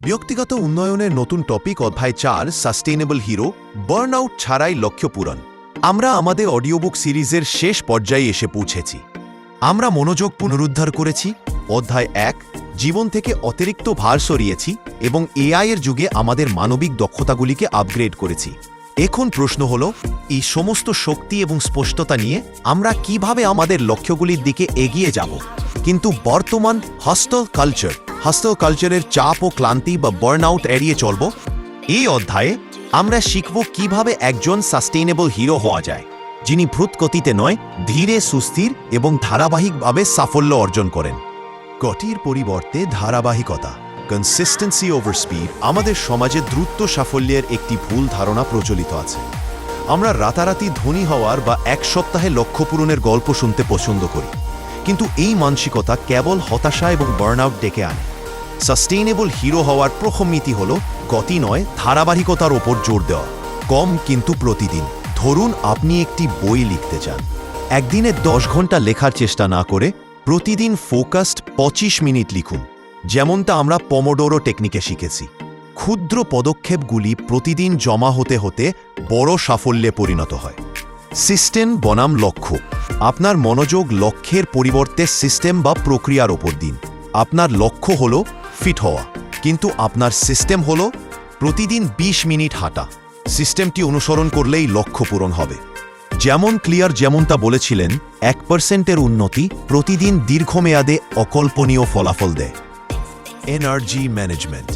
ব্যক্তিগত উন্নয়নের নতুন টপিক অধ্যায় 4 সাস্টেইনেবল হিরো বার্নআউট ছাড়াই লক্ষ্য পূরণ। আমরা আমাদের অডিওবুক সিরিজের শেষ পর্যায়ে এসে পৌঁছেছি। আমরা মনোযোগ পুনরুদ্ধার করেছি, অধ্যায় 1 জীবন থেকে অতিরিক্ত ভার সরিয়েছি এবং এআই এর যুগে আমাদের মানবিক দক্ষতাগুলিকে আপগ্রেড করেছি। এখন প্রশ্ন হলো, এই সমস্ত শক্তি এবং স্পষ্টতা নিয়ে আমরা কিভাবে আমাদের লক্ষ্যগুলির দিকে এগিয়ে যাব। কিন্তু বর্তমান হাস্টেল কালচারের চাপ ও ক্লান্তি বা বার্নআউট এড়িয়ে চলব। এই অধ্যায়ে আমরা শিখব কিভাবে একজন সাস্টেইনেবল হিরো হওয়া যায়, যিনি দ্রুতগতিতে নয়, ধীরে সুস্থির এবং ধারাবাহিকভাবে সাফল্য অর্জন করেন। গতির পরিবর্তে ধারাবাহিকতা, কনসিস্টেন্সি ওভার স্পিড। আমাদের সমাজে দ্রুত সাফল্যের একটি ভুল ধারণা প্রচলিত আছে। আমরা রাতারাতি ধনী হওয়ার বা এক সপ্তাহে লক্ষ্য পূরণের গল্প শুনতে পছন্দ করি, কিন্তু এই মানসিকতা কেবল হতাশা এবং বার্নআউট ডেকে আনে। সাস্টেইনেবল হিরো হওয়ার প্রথম নীতি হল গতি নয়, ধারাবাহিকতার ওপর জোর দেওয়া। কম কিন্তু প্রতিদিন। ধরুন আপনি একটি বই লিখতে চান। একদিনে 10 ঘন্টা লেখার চেষ্টা না করে প্রতিদিন ফোকাসড 25 মিনিট লিখুন, যেমনটা আমরা পমোডোরো টেকনিকে শিখেছি। ক্ষুদ্র পদক্ষেপগুলি প্রতিদিন জমা হতে হতে বড় সাফল্যে পরিণত হয়। সিস্টেম বনাম লক্ষ্য। আপনার মনোযোগ লক্ষ্যের পরিবর্তে সিস্টেম বা প্রক্রিয়ার ওপর দিন। আপনার লক্ষ্য হল ফিট হওয়া, কিন্তু আপনার সিস্টেম হল প্রতিদিন 20 মিনিট হাঁটা। সিস্টেমটি অনুসরণ করলেই লক্ষ্য পূরণ হবে। যেমনটা বলেছিলেন, 1% উন্নতি প্রতিদিন দীর্ঘমেয়াদে অকল্পনীয় ফলাফল দেয়। এনার্জি ম্যানেজমেন্ট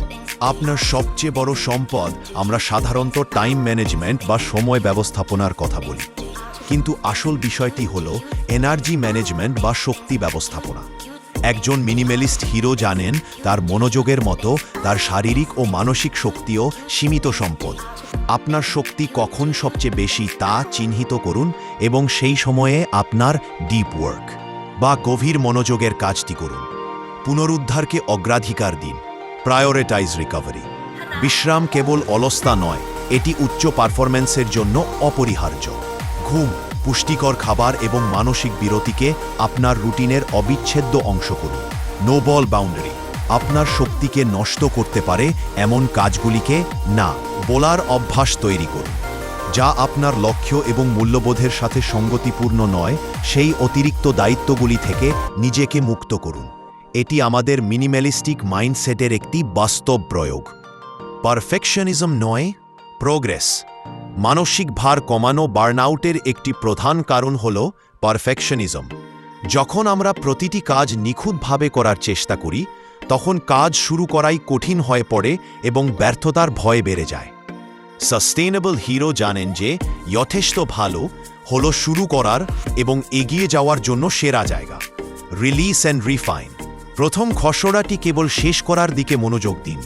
আপনার সবচেয়ে বড় সম্পদ। আমরা সাধারণত টাইম ম্যানেজমেন্ট বা সময় ব্যবস্থাপনার কথা বলি, কিন্তু আসল বিষয়টি হল এনার্জি ম্যানেজমেন্ট বা শক্তি ব্যবস্থাপনা। একজন মিনিমালিস্ট হিরো জানেন, তার মনোযোগের মতো তার শারীরিক ও মানসিক শক্তিও সীমিত সম্পদ। আপনার শক্তি কখন সবচেয়ে বেশি তা চিহ্নিত করুন এবং সেই সময়ে আপনার ডিপ ওয়ার্ক বা গভীর মনোযোগের কাজটি করুন। পুনরুদ্ধারকে অগ্রাধিকার দিন। Prioritise recovery. বিশ্রাম কেবল অলসতা নয়, এটি উচ্চ পারফরম্যান্সের জন্য অপরিহার্য। ঘুম, পুষ্টিকর খাবার এবং মানসিক বিরতিকে আপনার রুটিনের অবিচ্ছেদ্য অংশ করুন। No ball boundary. আপনার শক্তিকে নষ্ট করতে পারে এমন কাজগুলিকে না বলার অভ্যাস তৈরি করুন। যা আপনার লক্ষ্য এবং মূল্যবোধের সাথে সঙ্গতিপূর্ণ নয়, সেই অতিরিক্ত দায়িত্বগুলি থেকে নিজেকে মুক্ত করুন। এটি আমাদের মিনিমালিস্টিক মাইন্ডসেটের একটি বাস্তব প্রয়োগ। পারফেকশনিজম নয়, প্রোগ্রেস। মানসিক ভার কমানো বার্নআউটের একটি প্রধান কারণ হল পারফেকশনিজম। যখন আমরা প্রতিটি কাজ নিখুঁতভাবে করার চেষ্টা করি, তখন কাজ শুরু করাই কঠিন হয়ে পড়ে এবং ব্যর্থতার ভয় বেড়ে যায়। সাস্টেইনেবল হিরো জানেন যে যথেষ্ট ভালো হল শুরু করার এবং এগিয়ে যাওয়ার জন্য সেরা জায়গা। Release and refine. প্রথম খসড়াটি কেবল শেষ করার দিকে মনোযোগ দিন।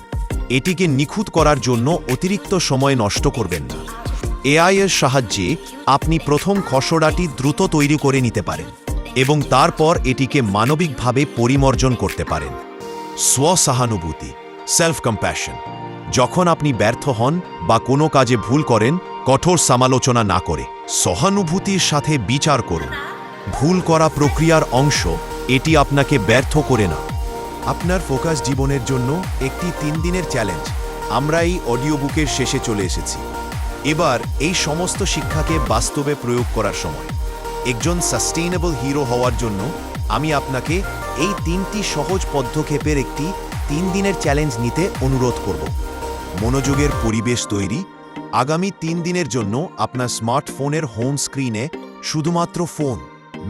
এটিকে নিখুঁত করার জন্য অতিরিক্ত সময় নষ্ট করবেন না। এআই এর সাহায্যে আপনি প্রথম খসড়াটি দ্রুত তৈরি করে নিতে পারেন এবং তারপর এটিকে মানবিকভাবে পরিমার্জন করতে পারেন। স্বসহানুভূতি, সেলফ কম্প্যাশন। যখন আপনি ব্যর্থ হন বা কোনো কাজে ভুল করেন, কঠোর সমালোচনা না করে সহানুভূতির সাথে বিচার করুন। ভুল করা প্রক্রিয়ার অংশ, এটি আপনাকে ব্যর্থ করে না। আপনার ফোকাস জীবনের জন্য একটি 3 দিনের চ্যালেঞ্জ। আমরা এই অডিও বুকের শেষে চলে এসেছি। এবার এই সমস্ত শিক্ষাকে বাস্তবে প্রয়োগ করার সময়। একজন সাস্টেইনেবল হিরো হওয়ার জন্য আমি আপনাকে এই 3টি সহজ পদক্ষেপের একটি 3 দিনের চ্যালেঞ্জ নিতে অনুরোধ করব। মনোযোগের পরিবেশ তৈরি। আগামী 3 দিনের জন্য আপনার স্মার্টফোনের হোম স্ক্রিনে শুধুমাত্র ফোন,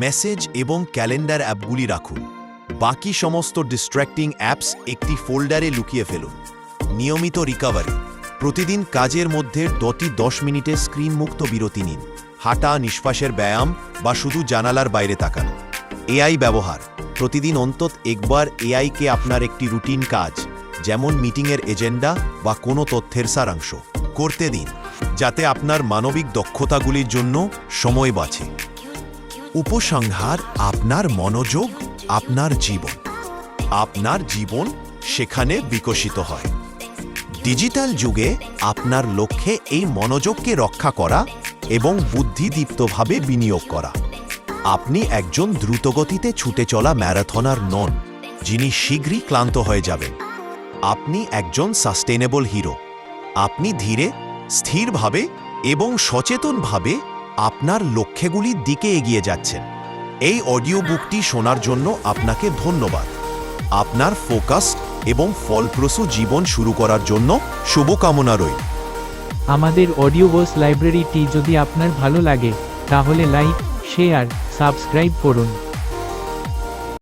মেসেজ এবং ক্যালেন্ডার অ্যাপগুলি রাখুন। বাকি সমস্ত ডিস্ট্র্যাক্টিং অ্যাপস একটি ফোল্ডারে লুকিয়ে ফেলুন। নিয়মিত রিকভারি। প্রতিদিন কাজের মধ্যে 10 মিনিটের স্ক্রিন মুক্ত বিরতি নিন। হাঁটা, নিঃশ্বাসের ব্যায়াম বা শুধু জানালার বাইরে তাকানো। এআই ব্যবহার। প্রতিদিন অন্তত একবার এআইকে আপনার একটি রুটিন কাজ, যেমন মিটিংয়ের এজেন্ডা বা কোনো তথ্যের সারাংশ করতে দিন, যাতে আপনার মানবিক দক্ষতাগুলির জন্য সময় বাঁচে। উপসংহার, আপনার মনোযোগ আপনার জীবন। আপনার জীবন সেখানে বিকশিত হয়। ডিজিটাল যুগে আপনার লক্ষ্যে এই মনোযোগকে রক্ষা করা এবং বুদ্ধিদীপ্তভাবে বিনিয়োগ করা। আপনি একজন দ্রুতগতিতে ছুটে চলা ম্যারাথনার নন, যিনি শীঘ্রই ক্লান্ত হয়ে যাবেন। আপনি একজন সাস্টেনেবল হিরো। আপনি ধীরে, স্থিরভাবে এবং সচেতনভাবে আপনার লক্ষ্যগুলির দিকে এগিয়ে যাচ্ছেন। এই অডিও বুকটি শোনার জন্য আপনাকে ধন্যবাদ। আপনার ফোকাসড এবং ফলপ্রসূ জীবন শুরু করার জন্য শুভকামনা রইল। আমাদের অডিও বুকস লাইব্রেরিটি যদি আপনার ভালো লাগে, তাহলে লাইক, শেয়ার, সাবস্ক্রাইব করুন।